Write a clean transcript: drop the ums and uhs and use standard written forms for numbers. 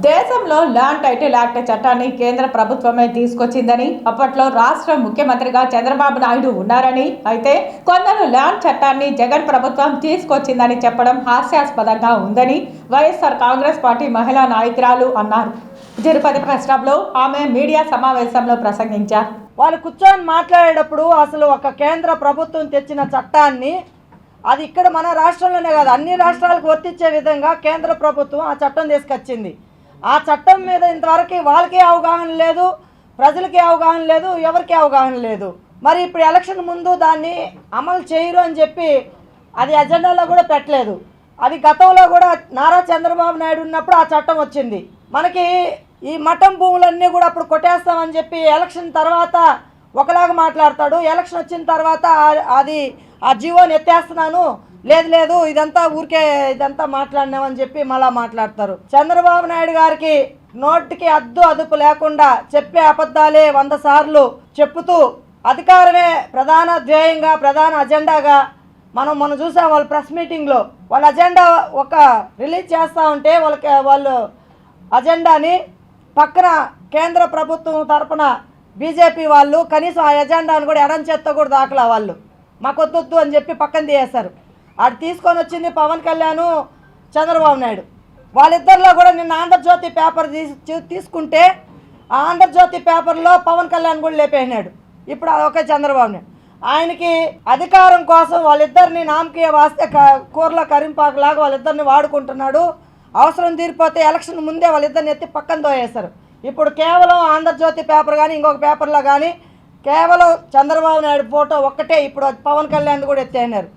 దేశంలో land title act చట్టాన్ని కేంద్ర ప్రభుత్వమే తీసుకొచ్చిందని, అప్పట్లో రాష్ట్ర ముఖ్యమంత్రిగా చంద్రబాబు నాయుడు ఉన్నారని, అయితే కొందరు ల్యాండ్ చట్టాన్ని జగన్ ప్రభుత్వం తీసుకొచ్చిందని చెప్పడం హాస్యాస్పదంగా ఉందని వైఎస్ఆర్ కాంగ్రెస్ పార్టీ మహిళా నాయకురాలు అన్నారు. తిరుపతి ప్రెస్ క్లబ్లో ఆమె మీడియా సమావేశంలో ప్రసంగించారు. వాళ్ళు కూర్చొని మాట్లాడేటప్పుడు అసలు ఒక కేంద్ర ప్రభుత్వం తెచ్చిన చట్టాన్ని, అది ఇక్కడ మన రాష్ట్రంలోనే కాదు అన్ని రాష్ట్రాలకు వర్తించే విధంగా కేంద్ర ప్రభుత్వం ఆ చట్టం తీసుకొచ్చింది. ఆ చట్టం మీద ఇంతవరకు వాళ్ళకి అవగాహన లేదు, ప్రజలకి అవగాహన లేదు, ఎవరికి అవగాహన లేదు. మరి ఇప్పుడు ఎలక్షన్ ముందు దాన్ని అమలు చేయరు అని చెప్పి అది అజెండాలో కూడా పెట్టలేదు. అది గతంలో కూడా నారా చంద్రబాబు నాయుడు ఉన్నప్పుడు ఆ చట్టం వచ్చింది. మనకి ఈ మఠం భూములన్నీ కూడా అప్పుడు కొట్టేస్తామని చెప్పి ఎలక్షన్ తర్వాత ఒకలాగా మాట్లాడతాడు, ఎలక్షన్ వచ్చిన తర్వాత అది ఆ జీవోని ఎత్తేస్తున్నాను, లేదు ఇదంతా ఊరికే ఇదంతా మాట్లాడినామని చెప్పి మళ్ళా మాట్లాడతారు. చంద్రబాబు నాయుడు గారికి నోటికి అదుపు లేకుండా చెప్పే అబద్ధాలే 100 సార్లు చెప్పుతూ అధికారమే ప్రధాన ధ్యేయంగా ప్రధాన అజెండాగా మనం చూసాం. వాళ్ళ ప్రెస్ మీటింగ్లో వాళ్ళ అజెండా ఒక రిలీజ్ చేస్తూ ఉంటే వాళ్ళు అజెండాని పక్కన కేంద్ర ప్రభుత్వం తరపున బీజేపీ వాళ్ళు కనీసం ఆ ఎజెండాను కూడా ఎడం చేత్తో కూడా దాఖలా వాళ్ళు మాకొద్దు అని చెప్పి పక్కన తీయేస్తారు. అది తీసుకొని వచ్చింది పవన్ కళ్యాణ్, చంద్రబాబు నాయుడు. వాళ్ళిద్దరిలో కూడా నిన్న ఆంధ్రజ్యోతి పేపర్ తీసుకుంటే ఆ ఆంధ్రజ్యోతి పేపర్లో పవన్ కళ్యాణ్ కూడా లేపేసినాడు. ఇప్పుడు ఒకే చంద్రబాబు నాయుడు ఆయనకి అధికారం కోసం వాళ్ళిద్దరిని నామకీయ వాస్తే కూరలో కరింపాకులాగా వాళ్ళిద్దరిని వాడుకుంటున్నాడు. అవసరం తీరిపోతే ఎలక్షన్ ముందే వాళ్ళిద్దరిని ఎత్తి పక్కన తోయేస్తారు. ఇప్పుడు కేవలం ఆంధ్రజ్యోతి పేపర్ కానీ ఇంకొక పేపర్లో కానీ కేవలం చంద్రబాబు నాయుడు ఫోటో ఒక్కటే ఇప్పుడు పవన్ కళ్యాణ్ కూడా ఎత్తేసినారు.